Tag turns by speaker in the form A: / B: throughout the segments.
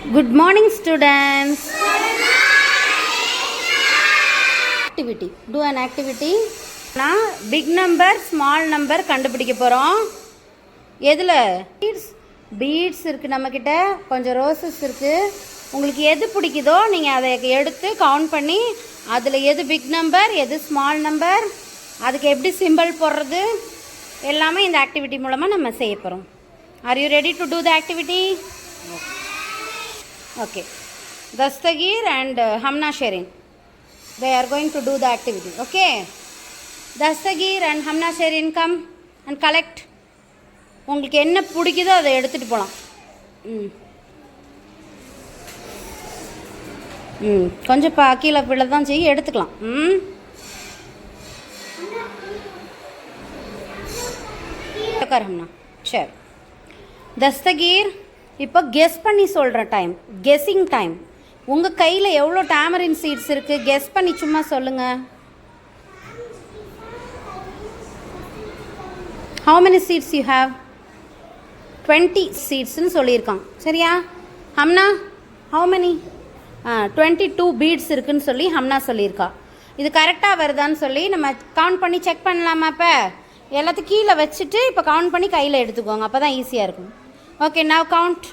A: Good morning, students. Activity. Do an activity. நான் big number, small number கண்டுபிடிக்க போகிறோம். எதில் beads இருக்குது, நம்மக்கிட்ட கொஞ்சம் ரோசஸ் இருக்குது. உங்களுக்கு எது பிடிக்குதோ நீங்கள் அதை எடுத்து கவுண்ட் பண்ணி அதில் எது பிக் நம்பர் எது ஸ்மால் நம்பர் அதுக்கு எப்படி சிம்பிள் போடுறது எல்லாமே இந்த ஆக்டிவிட்டி மூலமாக நம்ம செய்ய போகிறோம். Are you ready to do the activity? Okay. Dastagir and Hamna Sherin, they are going to do the activity. Okay. Dastagir and Hamna Sherin, come and collect. உங்களுக்கு என்ன பிடிக்குதோ அதை எடுத்துகிட்டு போகலாம். கொஞ்சம் கீழே பிள்ளை தான் செய்ய எடுத்துக்கலாம். ஹம்னா சரி. தஸ்தகீர், இப்போ கெஸ் பண்ணி சொல்கிற டைம், கெஸ்ஸிங் டைம். உங்கள் கையில் எவ்வளோ டேமரின் சீட்ஸ் இருக்குது கெஸ் பண்ணி சும்மா சொல்லுங்கள். How many seats you have? 20 சீட்ஸ்ன்னு சொல்லியிருக்கான். சரியா? Hamna how many? 22 பீட்ஸ் இருக்குதுன்னு சொல்லி ஹம்னா சொல்லியிருக்கா. இது கரெக்டாக வருதான்னு சொல்லி நம்ம கவுண்ட் பண்ணி செக் பண்ணலாமா? இப்போ எல்லாத்தையும் கீழே வச்சுட்டு இப்போ கவுண்ட் பண்ணி கையில் எடுத்துக்கோங்க, அப்போ தான் ஈஸியாக இருக்கும். Okay, now count.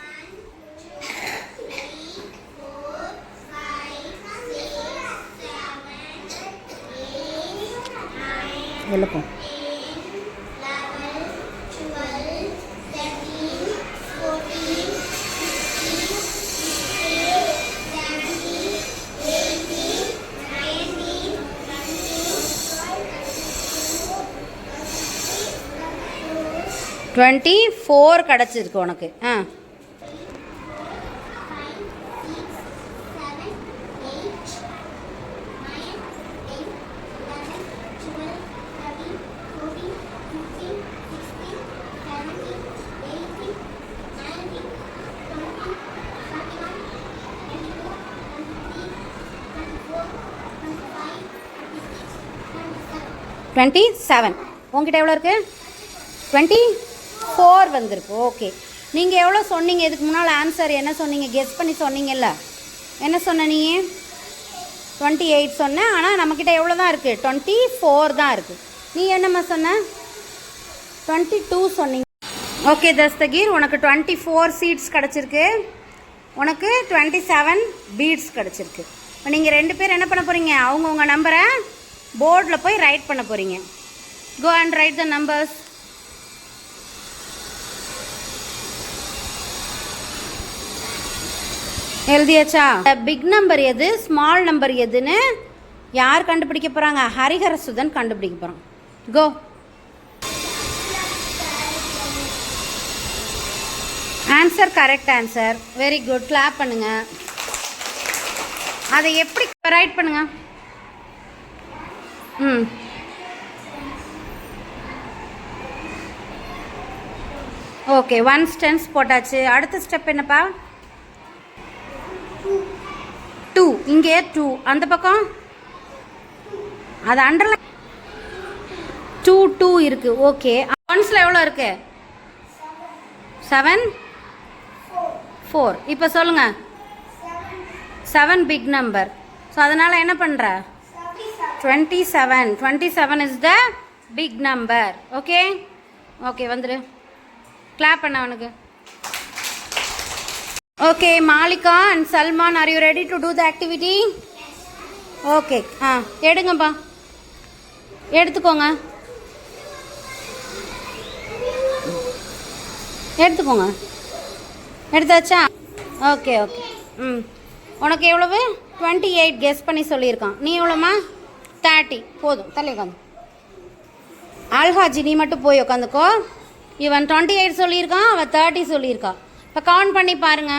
A: 11, 24 கிடச்சிருக்கு உனக்கு. 27. உங்ககிட்ட எவ்வளோ இருக்குது? 24 வந்திருக்கு. ஓகே, நீங்கள் எவ்வளோ சொன்னீங்க இதுக்கு முன்னால்? ஆன்சர் என்ன சொன்னீங்க? கெஸ் பண்ணி சொன்னீங்கல்ல. என்ன சொன்ன நீ? 28 சொன்ன. ஆனால் நம்மக்கிட்ட எவ்வளோ தான் இருக்குது? 24 தான் இருக்குது. நீ என்னம்மா சொன்ன? 22 சொன்னீங்க. ஓகே தஸ்தகீர், உனக்கு 24 சீட்ஸ் கிடச்சிருக்கு, உனக்கு 27 பீட்ஸ் கிடச்சிருக்கு. இப்போ நீங்கள் 2 பேர் என்ன பண்ண போகிறீங்க? அவங்கவுங்க நம்பரை போர்டில் போய் ரைட் பண்ண போகிறீங்க. Go and write the numbers. எழுதியாச்சா? பிக் நம்பர் எது ஸ்மால் நம்பர் எதுன்னு யார் கண்டுபிடிக்க போகிறாங்க? ஹரிஹரசுதன் கண்டுபிடிக்க போகிறான். Go. Answer correct answer. Very good. Clap பண்ணுங்க. அதை எப்படி ரைட் பண்ணுங்க? ஓகே, 1 ஸ்டென்ஸ் போட்டாச்சு. அடுத்த ஸ்டெப் என்னப்பா? 2. இங்கே 2 அந்த பக்கம் அது அண்டர்லைன் 2 இருக்கு. ஓகே, ஒன்ஸில் எவ்வளோ இருக்கு? 7 4. இப்போ சொல்லுங்க. 7 பிக் நம்பர். ஸோ அதனால் என்ன பண்ணுற? 27 is the big number. Okay okay, வந்துடு. கிளாப் பண்ண அவனுக்கு. Okay, Malika and Salman, are you ready to do the activity? Okay, எடுங்கப்பா, எடுத்துக்கோங்க, எடுத்துக்கோங்க. எடுத்தாச்சா? Okay okay. உனக்கு எவ்வளவு? 28 கெஸ் பண்ணி சொல்லியிருக்கான். நீ எவ்வளோம்மா? 30. போதும், தள்ளி உட்காந்து. ஆல்ஹாஜி, நீ மட்டும் போய் உட்காந்துக்கோ. இவன் 28 சொல்லியிருக்கான், அவன் 30 சொல்லியிருக்கா. இப்போ கவுண்ட் பண்ணி பாருங்க.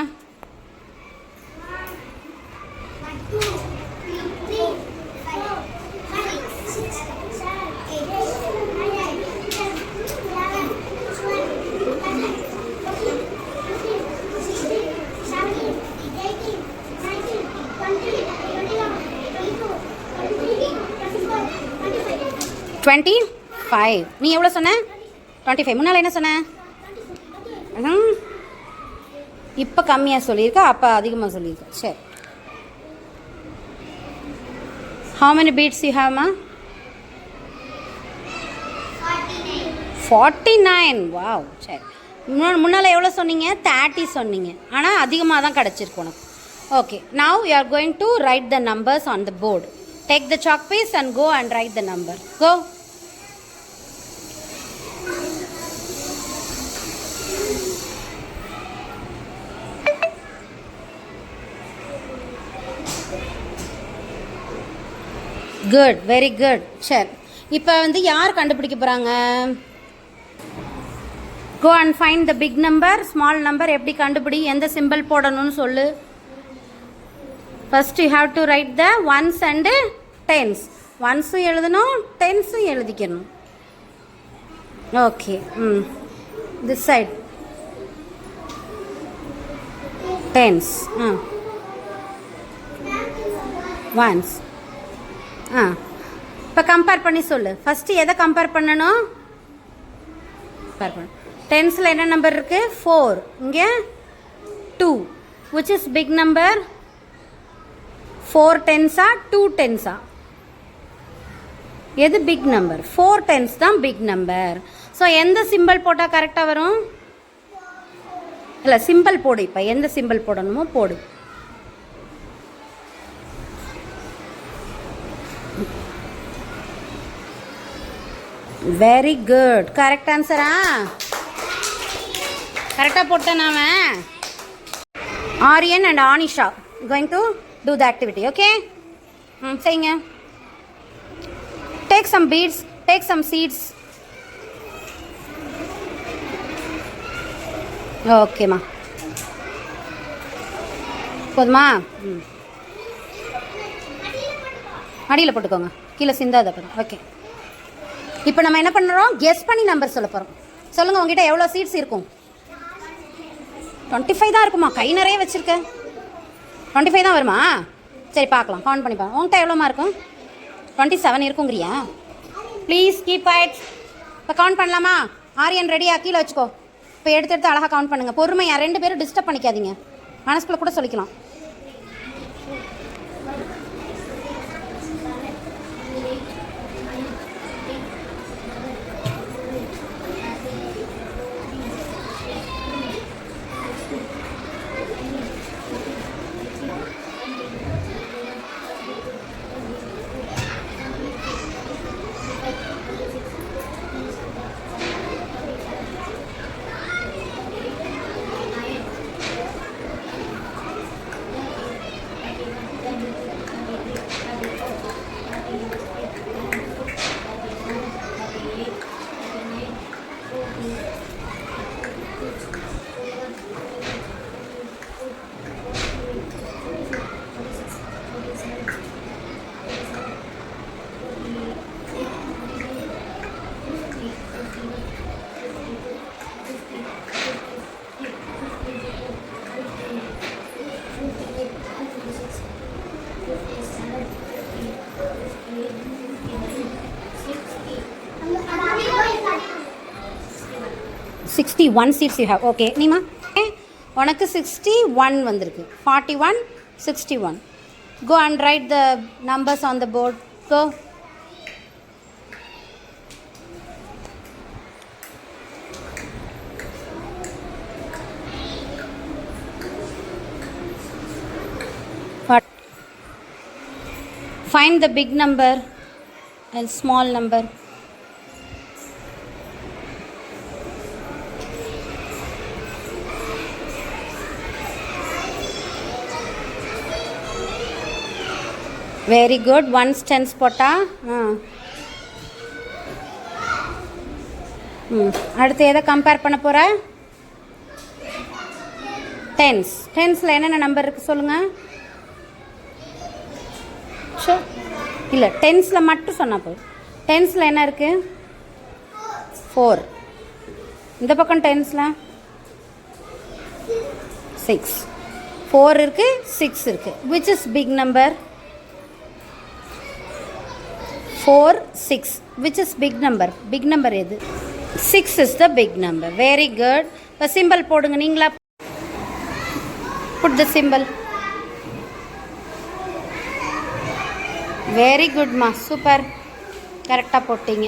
A: 25. நீ எவ்வளோ சொன்ன? 25. முன்னால் என்ன சொன்ன? இப்போ கம்மியாக சொல்லியிருக்கா, அப்போ அதிகமாக சொல்லியிருக்கா. சரி. How many beads you have, ma? 49. Wow. சரி. முன்னால் எவ்வளோ சொன்னீங்க? 30 சொன்னீங்க. ஆனால் அதிகமாக தான் கிடச்சிருக்கு உனக்கு. Okay. Now you are going to write the numbers on the board. Take the chalk piece and go and write the number. Go. Good, very good. சரி, இப்போ வந்து யார் கண்டுபிடிக்க போகிறாங்க? Go and find the big number, small number எப்படி கண்டுபிடி, எந்த symbol போடணும்னு சொல்லு. First you have to write the ones and tens. ஒன்ஸும் எழுதணும், டென்ஸும் எழுதிக்கணும். Okay. This side tens. Ones. இப்போ கம்பேர் பண்ணி சொல்லு. ஃபஸ்ட்டு எதை கம்பேர் பண்ணணும்? கம்பேர் பண்ண. டென்ஸில் என்ன நம்பர் இருக்குது? 4. இங்கே 2. Which is big number? 4 டென்ஸா 2 டென்ஸா? எது பிக் நம்பர்? 4 டென்ஸ் தான் பிக் நம்பர். ஸோ எந்த சிம்பிள் போட்டால் கரெக்டாக வரும்? இல்லை, சிம்பிள் போடு. இப்போ எந்த சிம்பிள் போடணுமோ போடு. Very good. கரெக்ட் ஆன்சரா? கரெக்டாக போட்டேன் நாம. Aryan and Anisha going to do the activity. Okay, செய்யுங்க. Take some beads, take some seats. ஓகேம்மா, போதுமா? அடியில் போட்டுக்கோங்க, கீழே சிந்தாத அப்புறம். ஓகே, இப்போ நம்ம என்ன பண்ணுறோம்? கெஸ் பண்ணி நம்பர் சொல்ல போகிறோம். சொல்லுங்கள், உங்ககிட்ட எவ்வளோ சீட்ஸ் இருக்கும்? 25 தான் இருக்குமா? கை நிறைய வச்சுருக்கேன். 25 தான் வருமா? சரி, பார்க்கலாம், கவுண்ட் பண்ணி பாருங்க. உங்கள்கிட்ட எவ்வளோமா இருக்கும்? 27 இருக்குங்கிறியா? Please keep quiet. இப்போ கவுண்ட் பண்ணலாமா? ஆரியன் ரெடியா? கீழே வச்சுக்கோ. இப்போ எடுத்து அழகாக கவுண்ட் பண்ணுங்கள். பொறுமையா, 2 பேரும் டிஸ்டர்ப் பண்ணிக்காதீங்க. மனசுக்குள்ளே கூட சொல்லிக்கலாம். $61 seats you have. Okay, Neema உனக்கு 61 வந்திருக்கு. 41, 61. Go and write the numbers on the board. Go. Find the big number and small number. Very good. Once tense போட்டா. அடுத்து எதை கம்பேர் பண்ண போகிற? டென்ஸ். டென்ஸில் என்னென்ன நம்பர் இருக்குது சொல்லுங்கள். ஷோ இல்லை, டென்ஸில் மட்டும் சொன்னால் போதும். டென்ஸில் என்ன இருக்குது? 4. இந்த பக்கம் டென்ஸில் 6. 4 இருக்குது, 6 இருக்குது. Which is big number? 4, 6. Which is big number? Big number எது? 6 is the big number. Very good. இப்போ சிம்பிள் போடுங்க நீங்களா. Put the symbol. வெரி குட்மா, சூப்பர், கரெக்டாக போட்டீங்க.